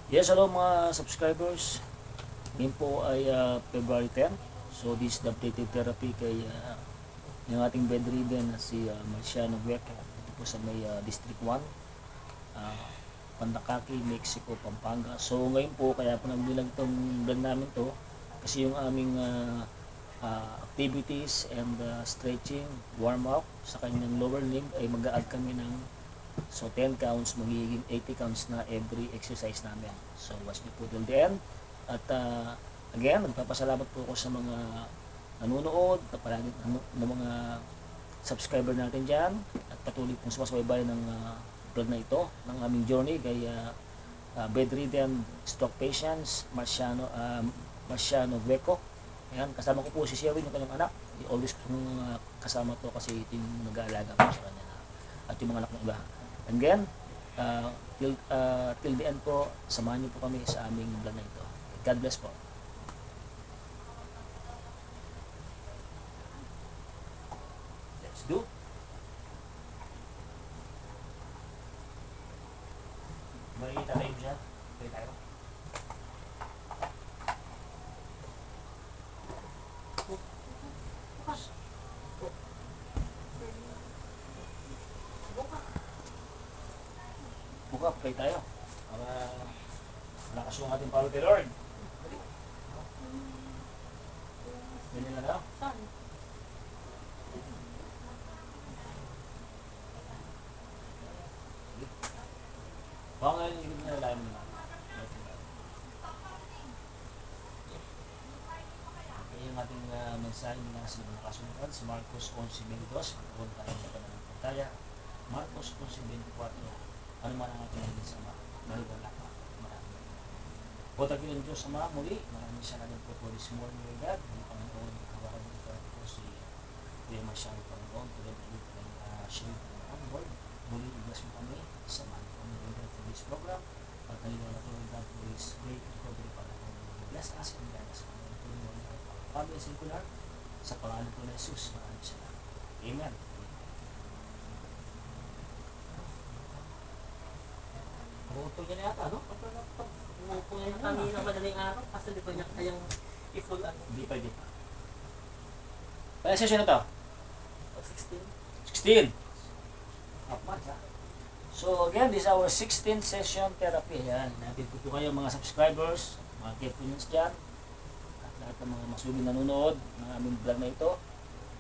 Yes, hello mga subscribers. Ngayon po ay February 10. So this is the updated therapy kay yung ating bedridden na si Marciano Gueco. Ito po sa may District 1, Pandakaki, Mexico, Pampanga. So ngayon po kaya po nagbilang itong vlog namin to kasi yung aming activities and stretching, warm up sa kanyang lower limb ay mag-a-add kami ng 10 counts, magiging 80 counts na every exercise namin. So watch me po till the end. At again, nagpapasalamat po ako sa mga nanonood, palagi ng mga subscriber natin dyan at patuloy pong sumasabay ng vlog na ito ng aming journey kay bedridden stroke patients Marciano Gueco. Ayan, kasama ko po si Sherwin, yung kanyang anak. Always kong kasama to kasi ito yung nag-aalaga po sa kanya at yung mga anak ng iba. And again, till the end po, samahan niyo po kami sa aming vlog na ito. God bless po. Let's do. Makikita tayo siya. Okay tayo. Buka, pray tayo. Para malakas yung ating power kay Lord. Ganyan na daw. Baka ngayon yung na lalim mo naman. Okay, yung ating mensahe na sa mga kasunod sa Marcos 11:22. Magkaroon tayo ng pananampalataya. Marcos 11:24. Ano man ang ating naging sama, maliwala pa. Maraming. O tagilin Diyos Ama, muli, maraming salamat po for this morning, Lord God. Ang Panginoon, hawakan mo po si Kuya Marciano, Panginoon, tulad ng shield ng Lord. Muli, i-bless mo kami, samahan mo kami, Lord, for this program. At naliwala po, Lord God, for this great recovery para po. Bless us and guide us, Panginoon, tulad mo ng family circular, sa pangalan po na Jesus, maraming salamat. Amen. Pagutol niya na yata, no? Umupo niya kami ng madaling araw kasi di ba niya kayang i-full ano? Hindi pa, hindi pa. Kaya session na to? 16. 16. Half months, ha? So again, this is our 16th session therapy. Yan, natin po kayo mga subscribers, mga Kepunins dyan, at lahat ng mga masuging nanonood ng aming vlog na ito.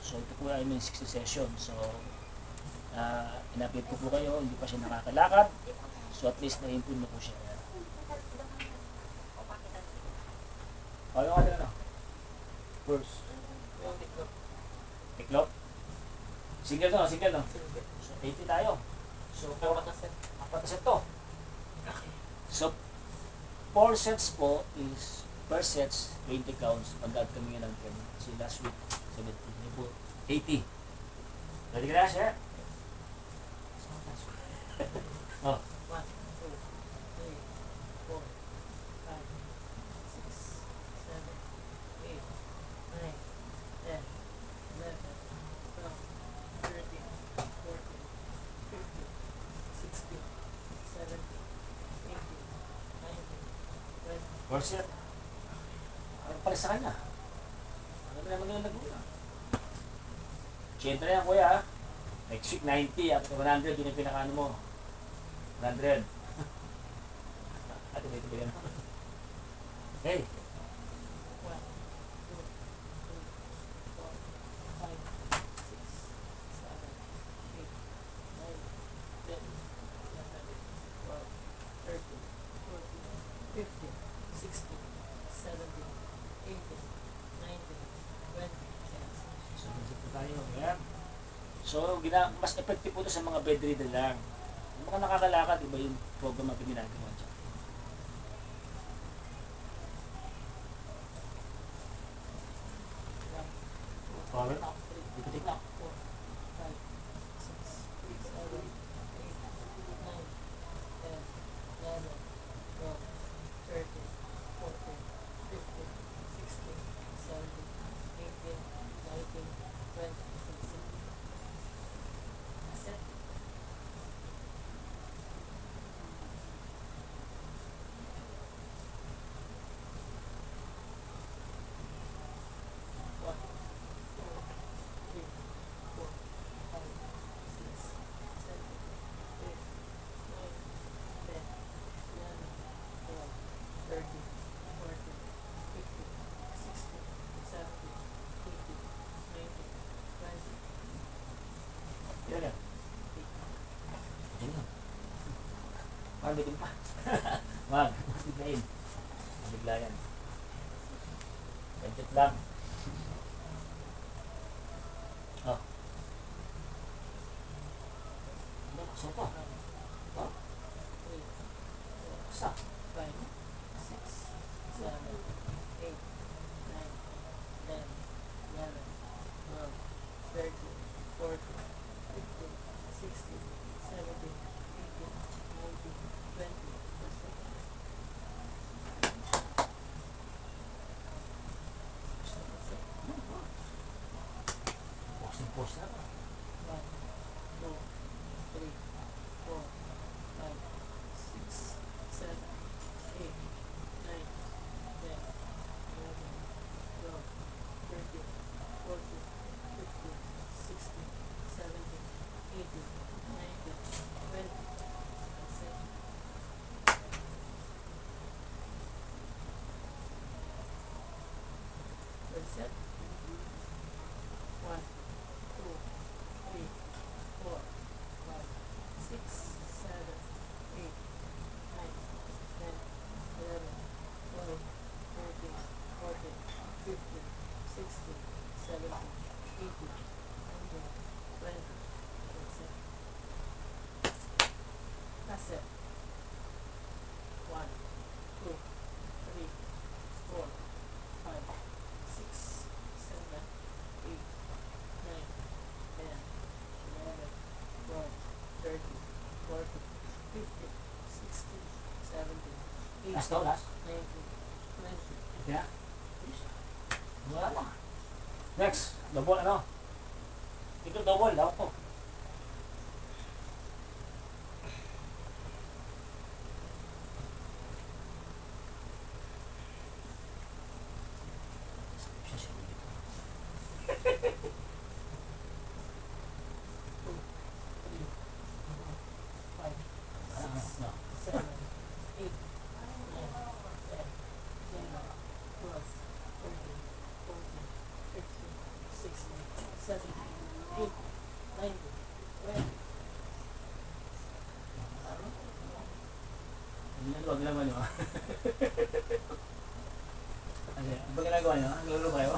So ito po ay aming 60 session. So, inapit ko po kayo, hindi pa siya nakakalakad. So at least na-improve na po siya. Ano nga na? First. Yung tiklop. Tiklop? Single to, single no? So 80 tayo. So Apat na set. apat na set to. So 4 sets po is per sets 20 counts. Pag-add kami ng 10. Kasi last week 70. Hindi po 80. Ready ka na siya? Oh. 1, 2, 3, 4, 5, 6, 7, 8, 9, 10, 11, 12, 13, 14, 15, 16, 17, 18, 19, 20. 4 set. Ano pala sa kanya? Ano na naman yung nagmula? 80 na yan kuya ha. Next week 90, up to 100 yun yung pinakaano mo. 100. Ate, may tubigan. Okay. 1, 2, 3, 4, 5, 6, 7, 8, 9, 10, 11, 12, 13, 14, 15, 16, 17, 18, 19, 20. So, visit po tayo. Ayan. So, mas effective po ito sa mga bedridden lang. Yung mga nakakalakad, iba yung program natin ginagawa dyan. Power. Ikutik na. 4, 5, 6, 7, 8, 9, 10, 11, 12, 13, 14, 15, 16, 17, 18, 19, 20, 26. That's it. Bitin pa. Wag. Biglayin. Biglayan. Gadget lang. Oh. Ano? Soto. Oh. Sa. 5, 6, 7, 8, 9, 10, 11, 12, 13, 14, 15, 16, 17, 18, 19, 20. Posting post na ba? 1, 2, 3, 4, 5, 6, 7, 8, 9, 10, 11, 12, 13, 14, 15, 16, 17, 18, 19, 20. That's it. That's it. 1, 2, 3, 4, 5, 6, 7, 8, 9, 10, 11, 12, 13, 14, 15, 16, 17, 18, 19, 20. That's it. That's it. 1, 2, 3, 4, 5, 6, 7, 8, 9, 10, 11, 12, 13, 14, 15, 16, 17, 18, Last to, last. 19, 20. Yeah. Wala na. Next. Double ano? Ito double. Daw to. Huwag naman yun. Ano ba ginagawa niyo? Naglulu kayo?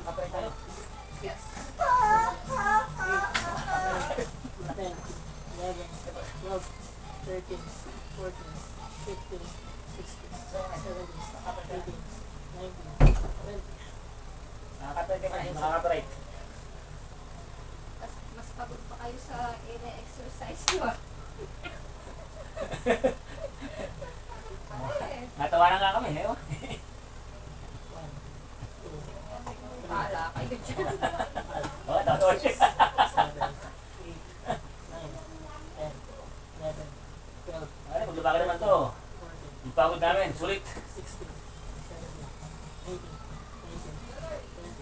Kapay tayo. 10, 11, 12, 13, 14, 15, 16, 17, 18, 19, 20. Nakakapay kayo. Nakakapay. Mas pagod pa kayo sa ine-exercise nyo. Natawa na nga kami. Eh. Bahala kayo dyan. Oo, tatawa siya. 7, 8, 9, 10, 11, 12, Ano, maglaba ka naman to. 14, Yung pagod namin, sulit. 16, 17, 18, 19, 20,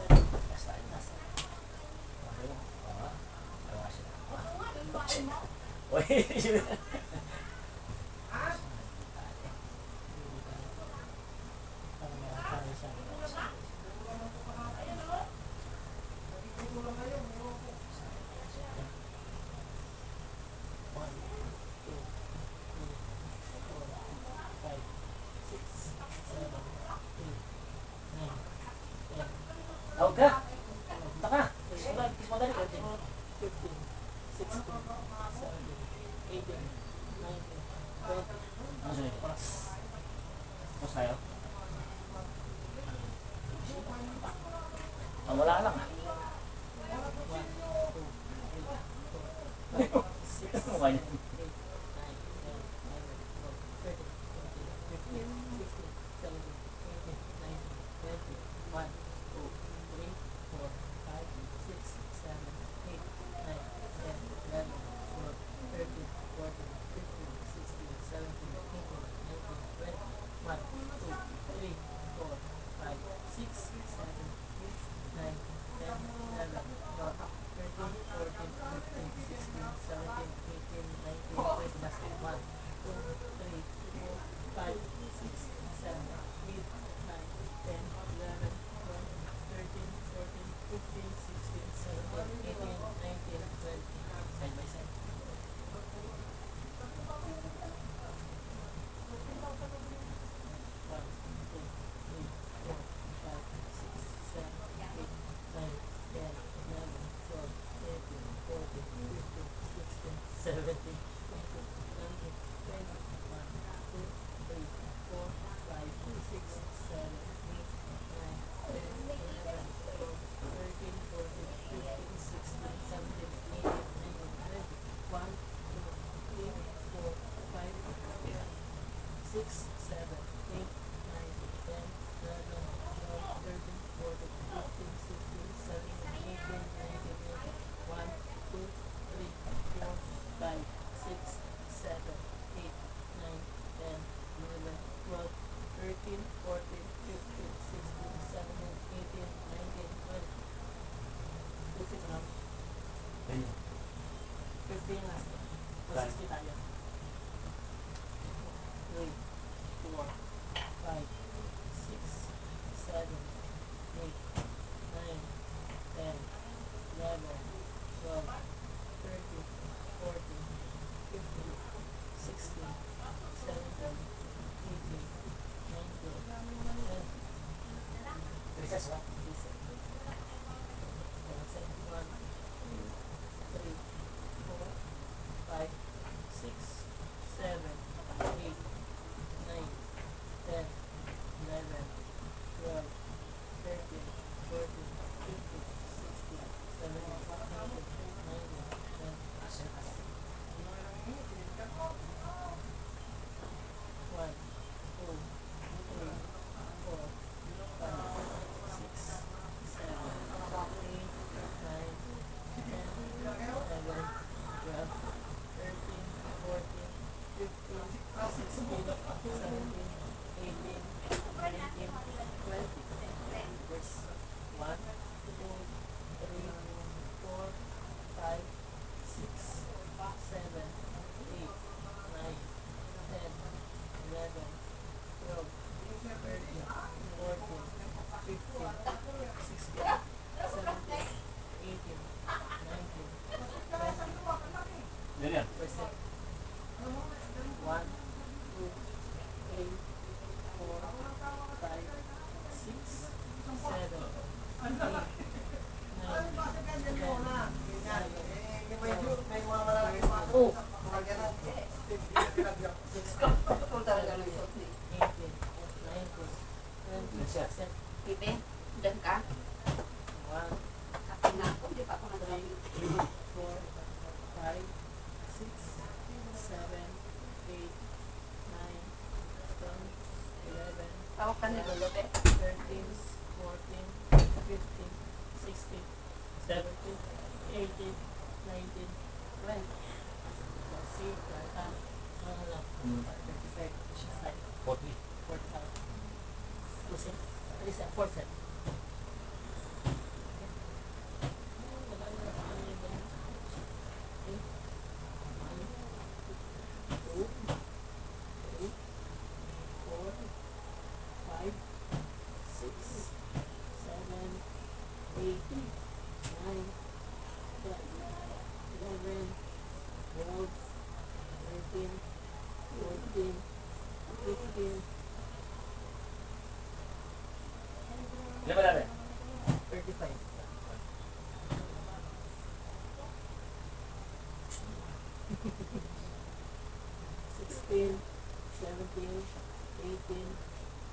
27. Last tayo. Nasa. Uy, tawag ka. Punta ka. Kiss mo dali. 15, 16, 17, 18, 19, 20. Ano sunod? Plus. Tapos tayo. Wala ka lang. 1, 2, 3, 4, 5, 6, Ano mukha niya? 8, 9, 10, 11, 12, 13, 14, 15, 16, 17, 18, 19, 20, 1, 2, 3, 4, 5, 6, 7, 8, 9, 10, 11, 12, 13, 14, 15, 16, 17, 18, 19, 20, 1, 2, 3, 4, 5, 6, 7, 8, 9, 10, 11, 12, 13, 14, 15, 16, 17, 18, 19, 17, 18, 19, 20, 1, 2, 3, 4, 5, 6, 7, 8, 9, 10, 11, 12, 13, 14, 15, 16, 17, 18, 19, 20, 1, 2, 3, 4, 5, 6, 7, 8, 9, 10, 11, 12, 13, 14, 15, 16, 17, 18, 19, 20, 1, 2, 3, 4, 5, 6, 7, 8, 9, 10, 11, 12, 13, 14, 15, 16, 17, 18, 19, 20. Kasi ito lang. 50 yung last. 160 tayo. 3, 4, 5, 6, 7, 8, 9, 10, 11, 12, 13, 14, 15, 16, 17, 18, 19, 20. Recess ba? Recess. 1, 2, 3, 4, 5, 6, 7, 8, 9, 10, 11, 12, 13, 14, 15, 16, 17, 18, 19, 20. 1, 2, 3, 4, 5, 6, 7, 8, 9, 10, 11, 12, 13, 14, 15, 16, 17, 18, 19, 20. Verse 1, 2, 3, 4, 5, 6, 7, 8, 9, 10, 11, 12, 13, 14, 15, 16, 17, 18, 19, 20. Ganyan. Verse 1, 2, 3, 4, 5, 6, 7, 8, 9, 10, 11, 12, 13, 14, 15, 16, 17, 18, 19, 20. Pipe, dyan ka. 1, Kapag na ako, di pa ako 3, nagsabi. 4, 5, 6, 7, 8, 9, 10, 11, Tawag ka ni Lolo, be. 13, 14, 15, 16, 17, 18, 19, 20. See, Tarta, ano lang, 35, 40. 45. 2 set, 3 set, 4 set. Ilan ba natin? 35. 16, 17, 18,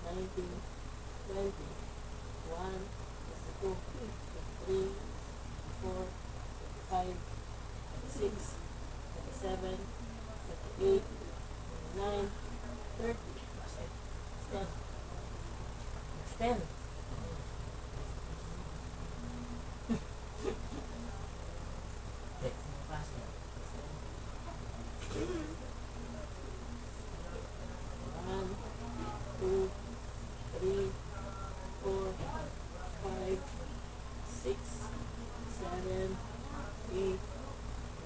19, 20, 1, 2, 3, 4, 5, 6, 7, 8, 9, 30. Extend. Extend. Faster. One, 2, 3, 4, 5, 6, 7, 8,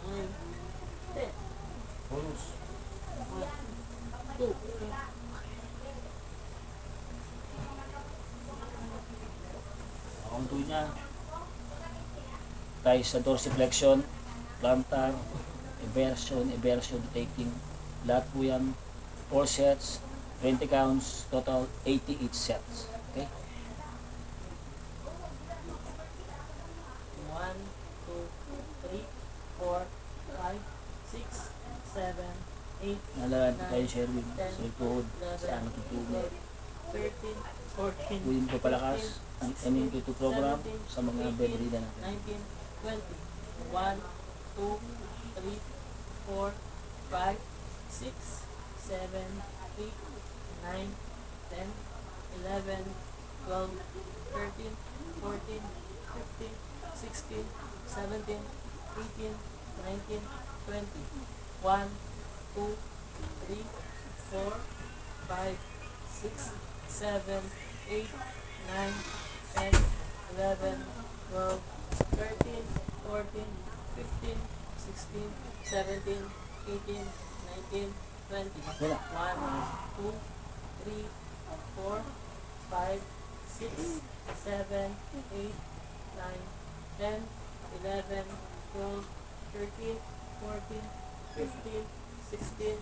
9, 10. Bonus. 1, 2, 3. Ang tuloy niya. Tayo sa dorsiflexion, plantar, eversion, rotating. Lahat po yan. 4 sets, 20 counts, total 88 sets. Okay? 1, 2, 3, 4, 5, 6, 8, Nalaan tayo, Sherwin. Sa likod. Sa ano tutulog. 13, 14, Pwede mo papalakas ang MMK2 program sa mga bedridden natin. 19, 20. 1, 2, 3, 4, 5, 6, 7, 8, 9, 10, 11, 12, 13, 14, 15, 16, 17, 18, 19, 20. 1, 2, 3, 4, 5, 6, 7, 8, 9, 10, 11, 12, 13, 14, 15, 16, 17, 18, 19, 20. Wala. 1, 2, 3, 4, 5, 6, 7, 8, 9, 10, 11, 12, 13, 14, 15, 16,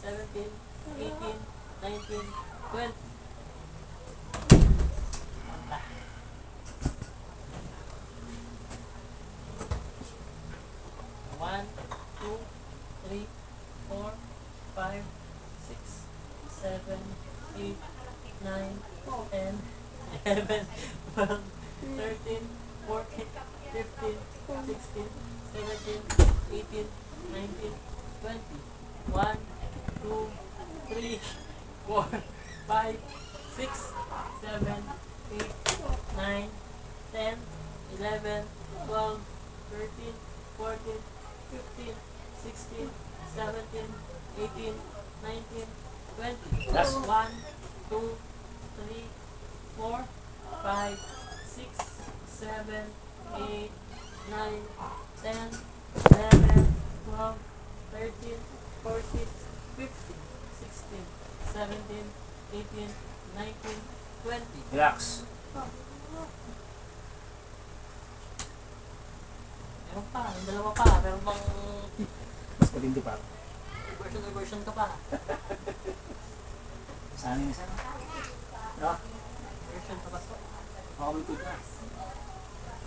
17, 18, 19, 20. One, two, three, four, five, six, seven, 8, 9, 10, 11, 12, 13, 14, 15, 16, 17, 18, 19, 20. 1, 2, 3, 4, 5, 6, 7, 8, 9, 10, 11, 12, 13, 14, 15, 16, 17, 18, 19, 20. Last. 1, 2, 3, 4, 5, 6, 7, 8, 9, 10, 11, 12, 13, 14, 15, 16, 17, 18, 19, 20. Relax. Meron pa, yung dalawa pa. Meron bang Mas matindi pa. version ka pa? Saan yung isa? No? Version ka ba to? Makamit na.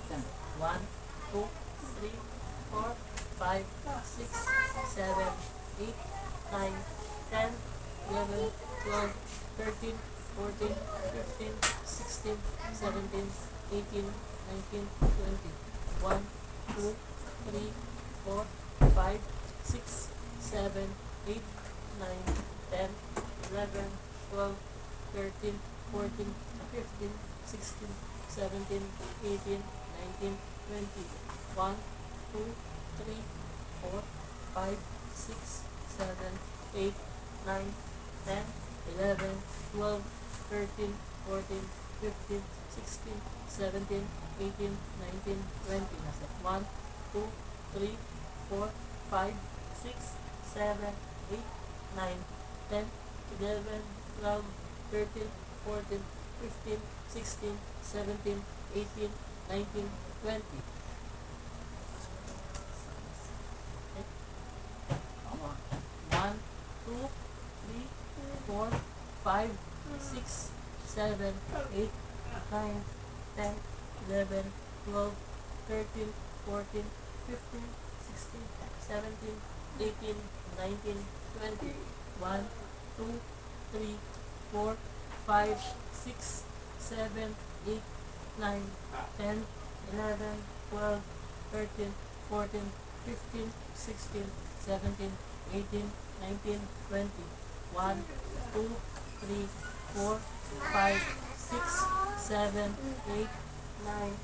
Yan. 1, 2, 3, 4, 5, 6, 7, 8, 9, 10, 11, 12, 13, 14, 15, 16, 17, 18, 19, 20. 1, 2, 3, 4, 5, 6, 7, 8, 9, 10, 11, 12, 13, 14, 15, 16, 17, 18, 19, 20. 1, 2, 3, 4, 5, 6, 7, 8, 9, 10, 11, 12, 13, 14, 15, 16, 17, 18, 19, 20. Nasa 1, 2, 3, 4, 5, 6, 7, 8, 9, 10, 11, 12, 13, 14, 15, 16, 17, 18, 19, 20. Tama. 1, 2, 3, 4, 5, 6, 7, 8, 9, 10, 11, 12, 13, 14, 15, 16, 17, 18, 19, 20. 1, 2, 3, 4, 5, 6, 7, 8, 9, 10, 11, 12, 13, 14, 15, 16, 17, 18, 19, 20. 1, 2, 3, 4, 5, 6, 7, 8, 9,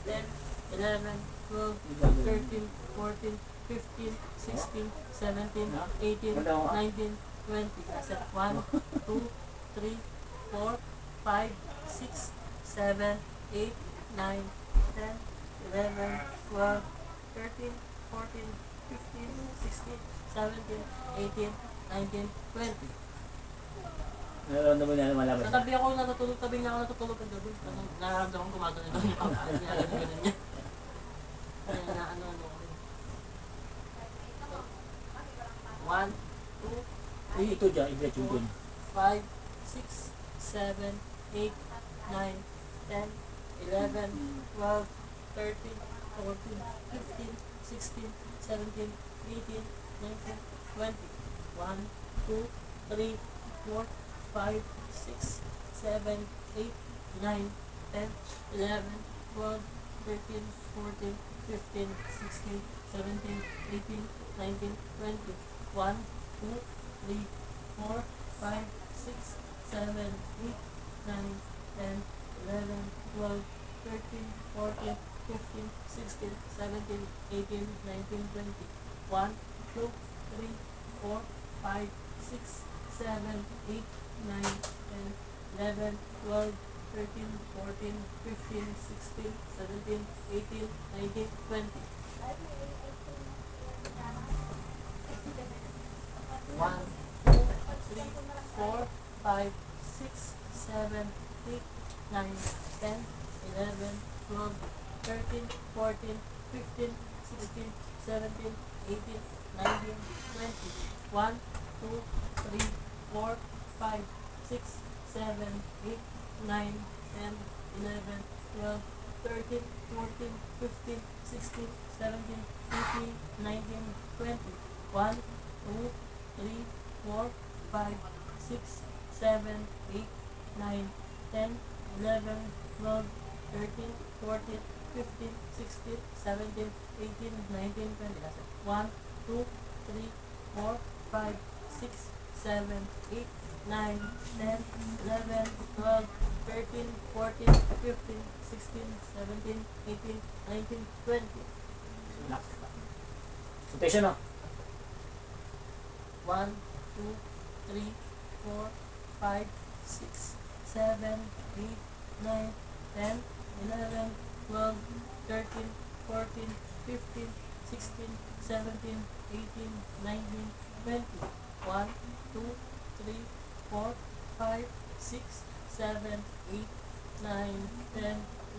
10, 11, 12, 13, 14, 15, 16, 17, 18, 19, 20. Nasa 1, 2, 3, 4, 5, 6, 7, 8, 9, 10, 11, 12, 13, 14, 15, 16, 17, 18, 19, 20. Nararamdaman mo na malaban. Sa tabi ako natutulog, tabi niya ako natutulog ang gabi. Nararamdaman ko gumagano daw yung papa. Ganun niya. Kaya na ano. 1, 2, Ito dyan, i-bet yung dun. 5, 6, 7, 8, 9, 10, 11, 12, 13, 14, 15, 16, 17, 18, 19, 20. 1, 1, 2, 3, 4, 5, 6, 7, 8, 9, 10, 11, 12, 13, 14, 15, 16, 17, 18, 19, 20. 1, 2, 3, 4, 5, 6, 7, 8, 9, 10, 11, 12, 13, 14, 15, 16, 17, 18, 19, 20. 1, 2, 3, 4, 5, 6, 7, 8, 9, 10, 11, 12, 13, 14, 15, 16, 17, 18, 19, 20. 1, 2, 3, 4, 5, 6, 7, 8, 9, 10, 11, 12, 13, 14, 15, 16, 17, 18, 19, 20. 1, 2, 3, 4, 5, 6, 7, 8, 9, 10, 11, 12, 13, 14, 15, 16, 17, 18, 19, 20. 1, 2, 3, 4, 5, 6, 7, 8, 9, 10, 11, 12, 13, 14, 15, 16, 17, 18, 19, 20. That's it. 1, 2, 3, 4, 5, 6, 7, 8, 9, 10, 11, 12, 13, 14, 15, 16, 17, 18, 19, 20. Relax ka. Rotation no? 1, 2, 3, 4, 5, 6, 7, 8, 9, 10, 11, 12, 13, 14, 15, 16, 17, 18, 19, 20. 1, 2, 3, 4, 5, 6, 7, 8, 9, 10,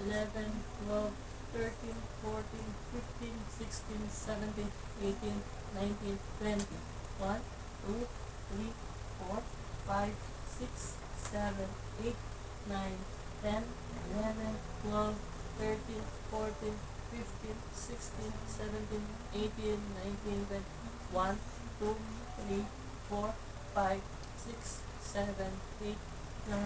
11, 12, 13, 14, 15, 16, 17, 18, 19, 20. 1, 2, 3, 4, 5, 6, 7, 8, 9, 10, 11, 12, 13, 14, 15, 16, 17, 18, 19, 20. 1, 2, 3, 4, 5, 6, 7, 8, 9,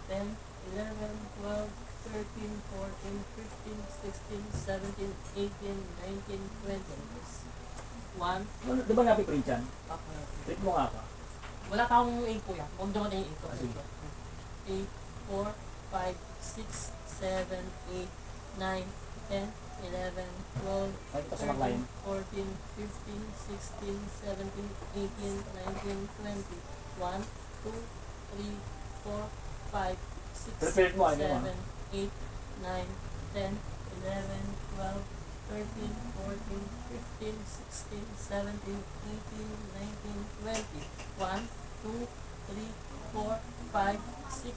10, 11, 12, 13, 14, 15, 16, 17, 18, 19, 20. 1, Di ba napiprint yan? okay. Print mo nga ka. Wala pa akong 8 kuya. Huwag doon na yung 8 ko. Ah, sige. 8, 4, 5, 6, 7, 8, 9, 10, 11, 12, Ay, ito sa mga 13, client. 14, 15, 16, 17, 18, 19, 20. 1, 2, 3, 4, 5, 6, Prepared mo, ano mo, 7, 8, 9, 10, 11, 12, 13, 14, 15, 16, 17, 18, 19, 20. 1, 2, 3, 4, 5, 6,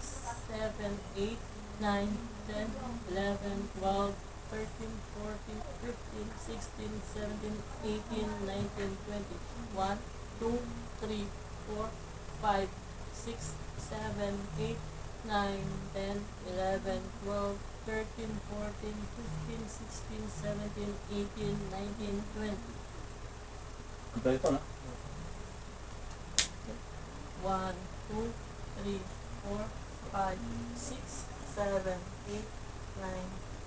7, 8, 9, 10, 11, 12, 13, 14, 15, 16, 17, 18, 19, 20. 1, 2, 3, 4, 5, 6, 7, 8, 9, 10, 11, 12, 13, 14, 15, 16, 17, 18, 19, 20. Kompleto na. 1, 2, 3, 4, 5, 6, 7, 8, 9,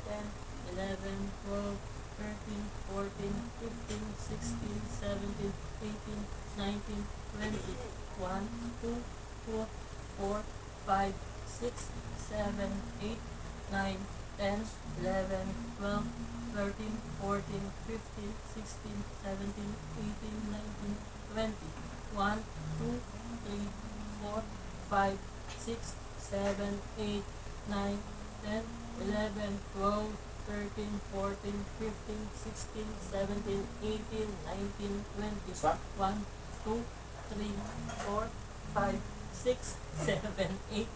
10, 11, 12, 13, 14, 15, 16, 17, 18, 19, 20. 1, 2, 4, 4, 5, 6, 7, 8, 9, 10, 11, 12, 13, 14, 15, 16, 17, 18, 19, 20. 1, 2, 3, 4, 5, 6, 7, 8, 9, 10, 11, 12, 13, 14, 15, 16, 17, 18, 19, 20. Swap. 1, 2, 3, 4, 5, 6, 7, 8,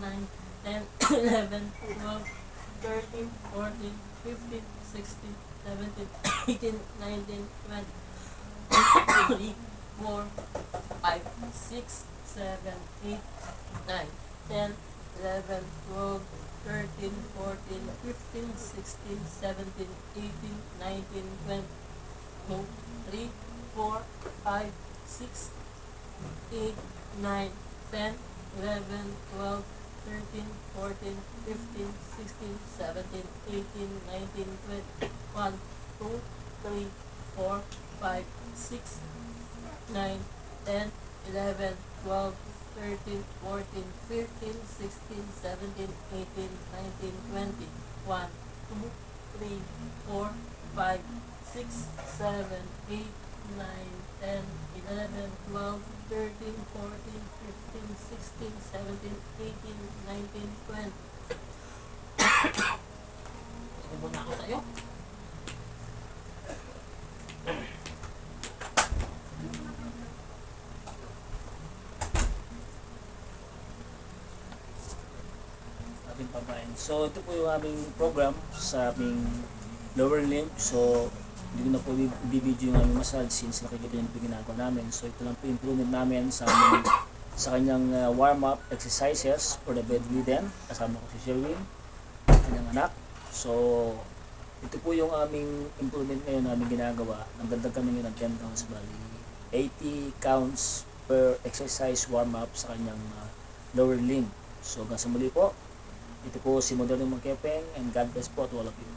9, 10, 11, 12, 13, 14, 15, 16, 17, 18, 19, 20. 3, 4, 5, 6, 7, 8, 9, 10, 11, 12, 13, 14, 15, 16, 17, 18, 19, 20. 2, 3, 4, 5, 6, 8, 9, 10, 11, 12, 13, 14, 15, 16, 17, 18, 19, 20, 1, 2, 3, 4, 5, 6, 9, 10, 11, 12, 13, 14, 15, 16, 17, 18, 19, 20, 1, 2, 3, 4, 5, 6, 7, 8, 9, 10, 11, 12, 13, 14, 15, 16, 17, 18, 19, 20. Subo na ako sa'yo. Ating pamain. So ito po yung aming program sa aming lower limb. So hindi ko na po i-video yung aming massage since nakikita nyo po yung ginagawa namin. So ito lang po yung improvement namin sa aming sa kanyang warm-up exercises for the bedridden. Kasama ko si Sherwin, kanyang anak. So ito po yung aming improvement ngayon namin ginagawa. Nagdagdag kami ngayon ng 10 counts, bali 80 counts per exercise warm-up sa kanyang lower limb. So hanggang sa muli po, ito po si Moderno Magkepeng and God bless po to all of you.